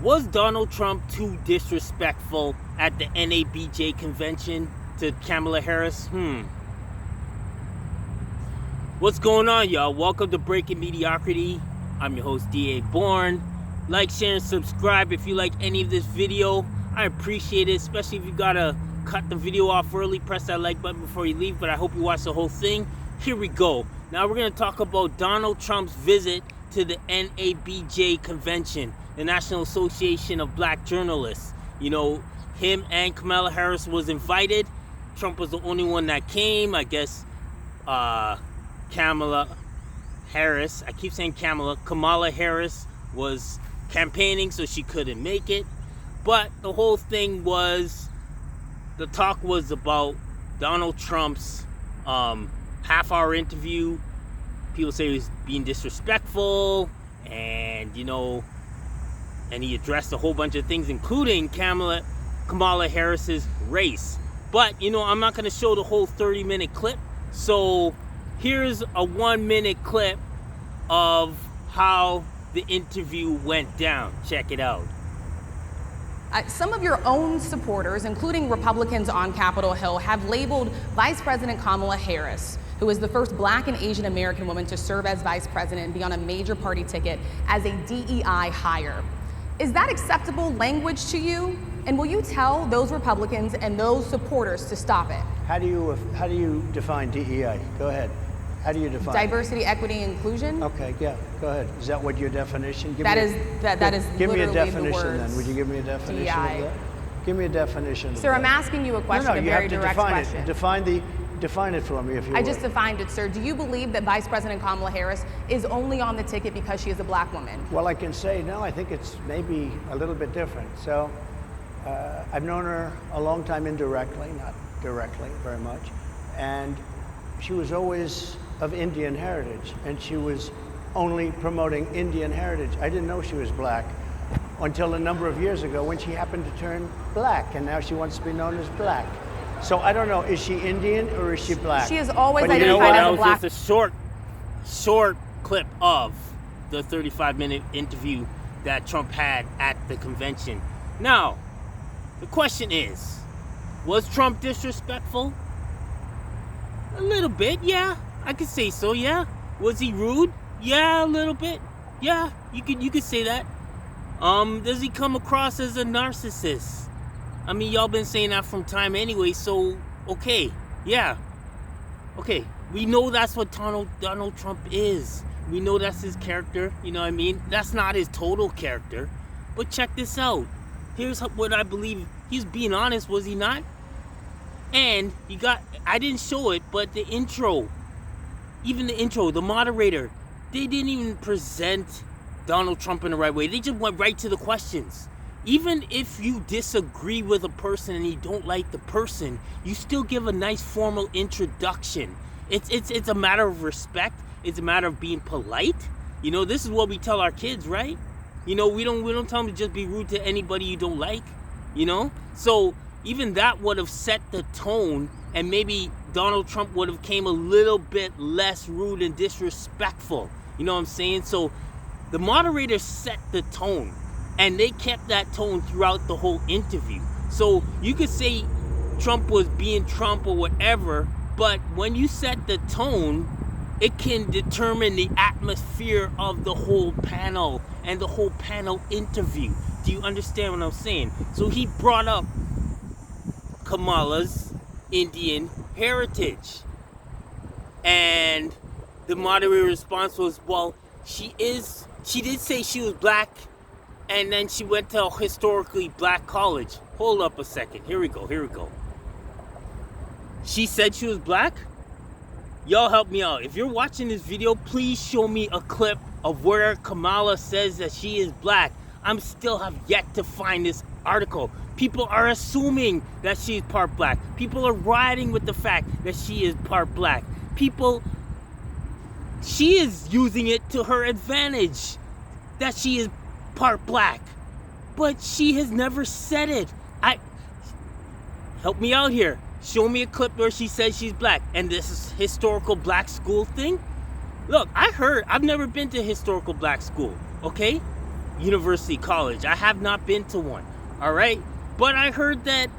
Was Donald Trump too disrespectful at the NABJ convention to Kamala Harris? What's going on, y'all? Welcome to Breaking Mediocrity. I'm your host, D.A. Bourne. Like, share, and subscribe if you like any of this video. I appreciate it, especially if you gotta cut the video off early. Press that like button before you leave, but I hope you watch the whole thing. Here we go. Now we're gonna talk about Donald Trump's visit to the NABJ convention, the National Association of Black Journalists. You know, him and Kamala Harris was invited. Trump was the only one that came. I guess Kamala Harris, I keep saying Kamala Harris was campaigning, so she couldn't make it. But the whole thing was, the talk was about Donald Trump's half-hour interview. People say he was being disrespectful, and and he addressed a whole bunch of things, including Kamala Harris's race. But I'm not going to show the whole 30-minute clip. So here's a 1-minute clip of how the interview went down. Check it out. Some of your own supporters, including Republicans on Capitol Hill, have labeled Vice President Kamala Harris, who is the first Black and Asian American woman to serve as vice president and be on a major party ticket, as a DEI hire. Is that acceptable language to you? And will you tell those Republicans and those supporters to stop it? How do you define DEI? Go ahead. How do you define diversity, equity, inclusion? Okay, yeah, go ahead. Is that what your definition? That is give me a literally definition the words then. Would you give me a definition DEI. of that? Give me a definition. Sir, I'm asking you a question, No, a you very have to direct define question. it. Define it for me, if you would. I just defined it, sir. Do you believe that Vice President Kamala Harris is only on the ticket because she is a Black woman? Well, I can say no. I think it's maybe a little bit different. So, I've known her a long time indirectly, not directly very much, and she was always of Indian heritage, and she was only promoting Indian heritage. I didn't know she was Black until a number of years ago when she happened to turn Black, and now she wants to be known as Black. So I don't know, is she Indian or is she Black? She is always But identified as a Black. That was just a short clip of the 35-minute interview that Trump had at the convention. Now, the question is, was Trump disrespectful? A little bit, yeah. I could say so, yeah. Was he rude? Yeah, a little bit. Yeah, you could say that. Does he come across as a narcissist? I mean, y'all been saying that from time anyway, so okay, yeah. Okay, we know that's what Donald Trump is. We know that's his character, you know what I mean? That's not his total character. But check this out. Here's what I believe. He's being honest, was he not? And I didn't show it, but the intro, the moderator, they didn't even present Donald Trump in the right way. They just went right to the questions. Even if you disagree with a person and you don't like the person, you still give a nice formal introduction. It's a matter of respect. It's a matter of being polite. This is what we tell our kids, right? We don't tell them to just be rude to anybody you don't like. So even that would have set the tone, and maybe Donald Trump would have came a little bit less rude and disrespectful. You know what I'm saying? So the moderator set the tone, and they kept that tone throughout the whole interview. So you could say Trump was being Trump or whatever, but when you set the tone, it can determine the atmosphere of the whole panel and the whole panel interview. Do you understand what I'm saying? So he brought up Kamala's Indian heritage. And the moderator response was, well, she did say she was Black, and then she went to a historically Black college. Hold up a second. Here we go. She said she was Black? Y'all help me out. If you're watching this video, please show me a clip of where Kamala says that she is Black. I'm still have yet to find this article. People are assuming that she is part Black. People are riding with the fact that she is part Black. She is using it to her advantage that she is part Black. But she has never said it. Help me out here. Show me a clip where she says she's Black. And this is historical Black school thing? Look, I've never been to historical Black school, okay? university college. I have not been to one. All right, but I heard that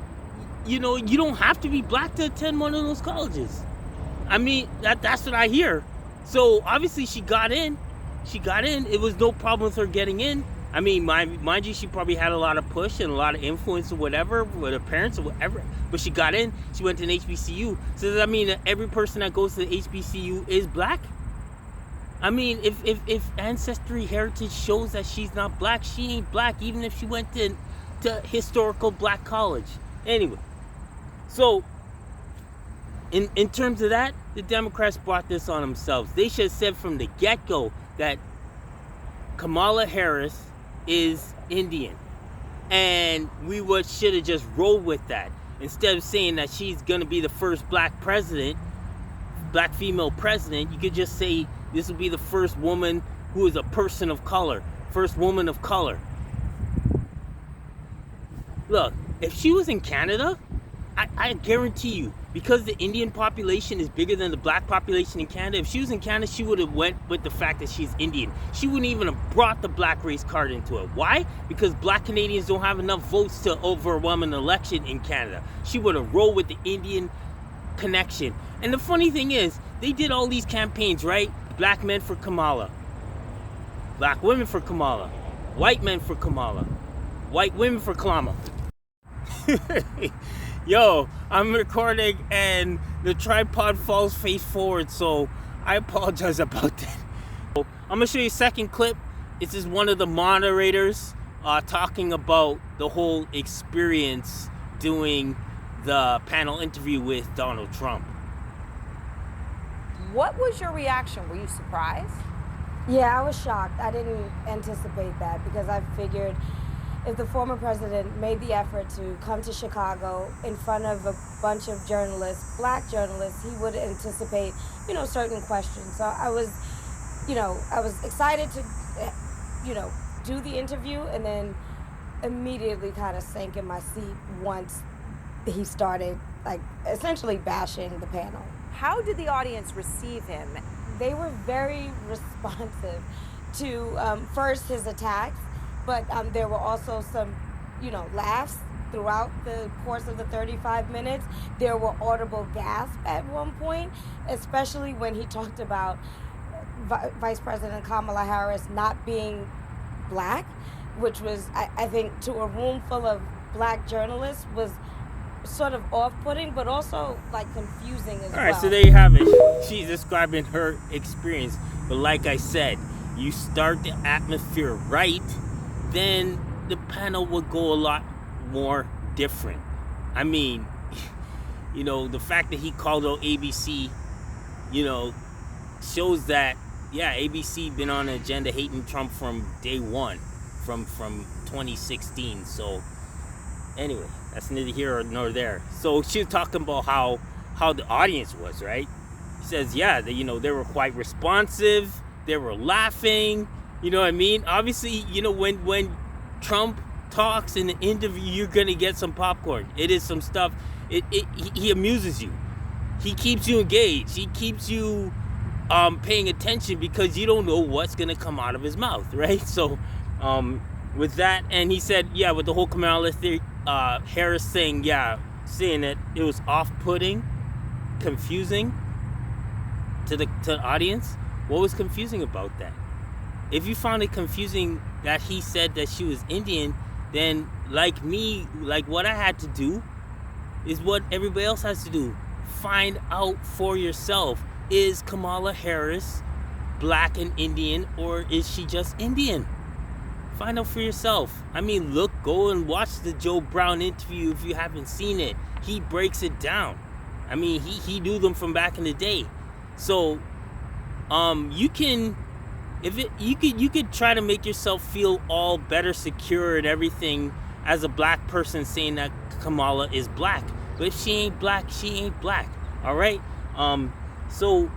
you don't have to be black to attend one of those colleges. I mean, that's what I hear. So obviously she got in. It was no problem with her getting in. I mean, mind you, she probably had a lot of push and a lot of influence or whatever with her parents or whatever. But she got in. She went to an HBCU. So does that mean that every person that goes to the HBCU is black? I mean, if ancestry heritage shows that she's not black, she ain't black, even if she went to historical black college. Anyway, so in terms of that, the Democrats brought this on themselves. They should have said from the get-go that Kamala Harris is Indian, and we should have just rolled with that instead of saying that she's gonna be the first black female president. You could just say this will be the first woman who is a person of color, first woman of color. Look, if she was in Canada, I guarantee you, because the Indian population is bigger than the black population in Canada, if she was in Canada, she would have went with the fact that she's Indian. She wouldn't even have brought the black race card into it. Why? Because black Canadians don't have enough votes to overwhelm an election in Canada. She would have rolled with the Indian connection. And the funny thing is, they did all these campaigns, right? Black men for Kamala, black women for Kamala, white men for Kamala, white women for Kamala. Yo, I'm recording and the tripod falls face forward, so I apologize about that. I'm gonna show you a second clip. This is one of the moderators talking about the whole experience doing the panel interview with Donald Trump. What was your reaction? Were you surprised? Yeah, I was shocked. I didn't anticipate that because I figured if the former president made the effort to come to Chicago in front of a bunch of journalists, black journalists, he would anticipate, certain questions. So I was excited to, do the interview, and then immediately kind of sank in my seat once he started, essentially bashing the panel. How did the audience receive him? They were very responsive to, first, his attacks, but there were also some, laughs throughout the course of the 35 minutes. There were audible gasps at one point, especially when he talked about Vice President Kamala Harris not being black, which was, I think, to a room full of black journalists was sort of off-putting, but also confusing as well. All right, so there you have it. She's describing her experience. But like I said, you start the atmosphere right, then the panel would go a lot more different. I mean, the fact that he called out ABC, shows that, yeah, ABC been on an agenda hating Trump from day one, from 2016. So anyway, that's neither here nor there. So she was talking about how the audience was, right? He says, yeah, they were quite responsive. They were laughing. You know what I mean? Obviously, when Trump talks in an interview, you're gonna get some popcorn. It is some stuff. He amuses you. He keeps you engaged. He keeps you paying attention because you don't know what's gonna come out of his mouth, right? So, with that, and he said, yeah, with the whole Kamala Harris thing, yeah, saying that it was off-putting, confusing to the audience. What was confusing about that? If you found it confusing that he said that she was Indian, then like me, what I had to do is what everybody else has to do. Find out for yourself. Is Kamala Harris black and Indian, or is she just Indian? Find out for yourself. I mean, go and watch the Joe Brown interview if you haven't seen it. He breaks it down. I mean, he knew them from back in the day. So, you could try to make yourself feel all better, secure, and everything as a black person saying that Kamala is black. But if she ain't black, she ain't black. All right. So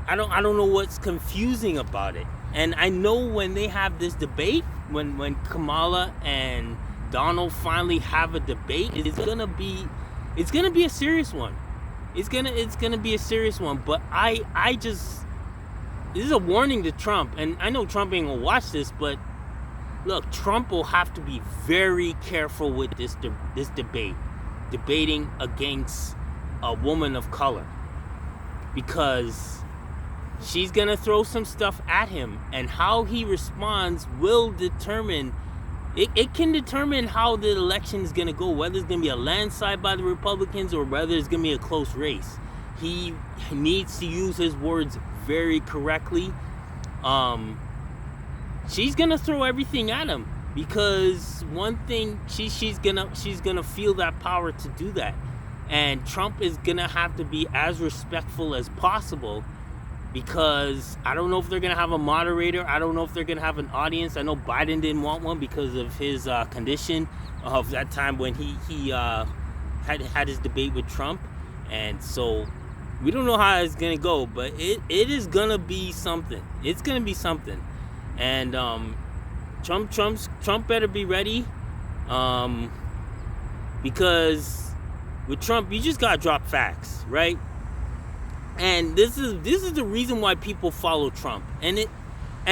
I don't know what's confusing about it. And I know when they have this debate, when Kamala and Donald finally have a debate, it's gonna be a serious one. It's gonna be a serious one. But this is a warning to Trump, and I know Trump ain't gonna watch this, but look, Trump will have to be very careful with this debate, debating against a woman of color, because she's gonna throw some stuff at him, and how he responds will determine. It can determine how the election is gonna go, whether it's gonna be a landslide by the Republicans or whether it's gonna be a close race. He needs to use his words very correctly. She's gonna throw everything at him, because one thing, she's gonna feel that power to do that, and Trump is gonna have to be as respectful as possible, because I don't know if they're gonna have a moderator. I don't know if they're gonna have an audience. I know Biden didn't want one because of his condition of that time when he had his debate with Trump, and so we don't know how it's gonna go, but it is gonna be something. It's gonna be something, and Trump better be ready, because with Trump you just gotta drop facts, right? And this is the reason why people follow Trump. And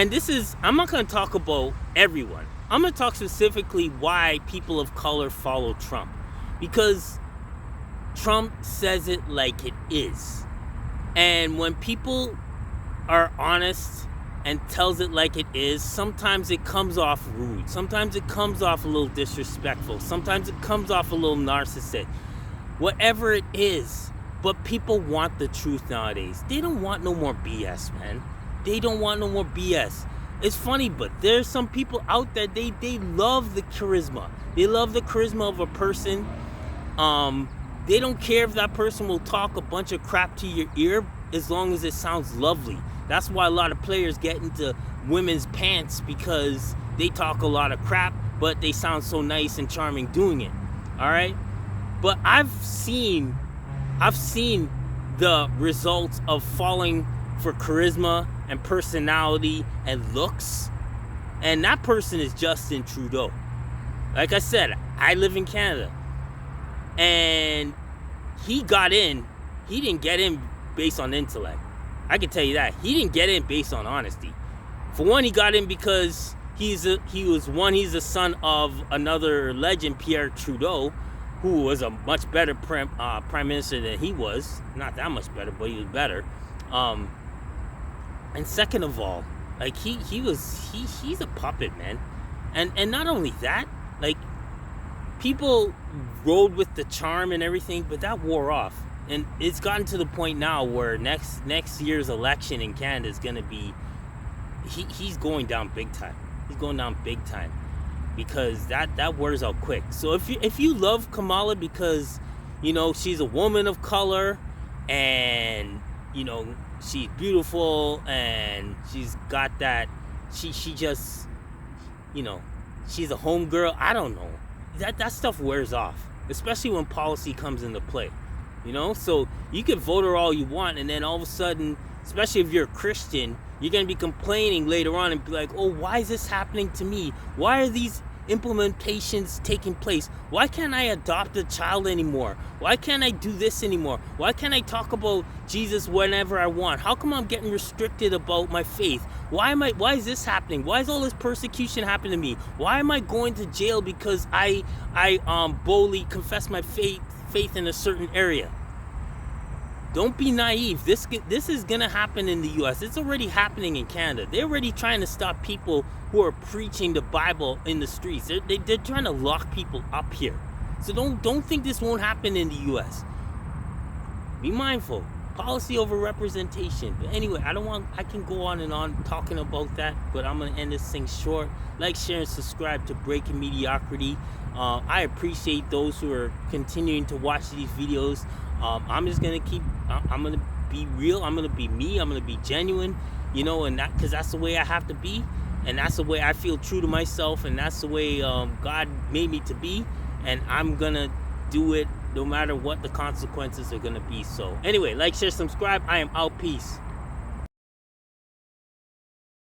this is, I'm not going to talk about everyone. I'm going to talk specifically why people of color follow Trump. Because Trump says it like it is. And when people are honest and tells it like it is, sometimes it comes off rude. Sometimes it comes off a little disrespectful. Sometimes it comes off a little narcissistic. Whatever it is. But people want the truth nowadays. They don't want no more BS, man. They don't want no more BS. It's funny, but there's some people out there, they love the charisma. They love the charisma of a person. They don't care if that person will talk a bunch of crap to your ear as long as it sounds lovely. That's why a lot of players get into women's pants, because they talk a lot of crap, but they sound so nice and charming doing it. All right? But I've seen the results of falling for charisma and personality and looks, and that person is Justin Trudeau. Like I said, I live in Canada, and he got in. He didn't get in based on intellect. I can tell you that. He didn't get in based on honesty. For one, he got in because he's the son of another legend, Pierre Trudeau, who was a much better prime minister than he was. Not that much better, but he was better. And second of all, like he's a puppet, man. And not only that, like, people rode with the charm and everything, but that wore off. And it's gotten to the point now where next year's election in Canada is gonna be, he's going down big time. He's going down big time. Because that wears out quick. So if you love Kamala because, you know, she's a woman of color, and, you know, she's beautiful, and she's got that, she just, you know, she's a homegirl. I don't know. That stuff wears off, especially when policy comes into play. You know, so you can vote her all you want, and then all of a sudden, especially if you're a Christian, you're gonna be complaining later on and be like, oh, why is this happening to me? Why are these implementations taking place? Why can't I adopt a child anymore? Why can't I do this anymore? Why can't I talk about Jesus whenever I want? How come I'm getting restricted about my faith? Why is this happening? Why is all this persecution happening to me? Why am I going to jail because I boldly confess my faith in a certain area? Don't be naive. This is gonna happen in the U.S. It's already happening in Canada. They're already trying to stop people who are preaching the Bible in the streets. They're trying to lock people up here. So don't think this won't happen in the U.S. Be mindful. Policy over representation. But anyway, I can go on and on talking about that, but I'm gonna end this thing short. Like, share, and subscribe to Breaking Mediocrity. I appreciate those who are continuing to watch these videos. I'm just gonna I'm gonna be real. I'm gonna be me. I'm gonna be genuine, you know, and that, because that's the way I have to be, and that's the way I feel true to myself, and that's the way God made me to be, and I'm gonna do it no matter what the consequences are gonna be. So anyway, like, share, subscribe. I am out. Peace.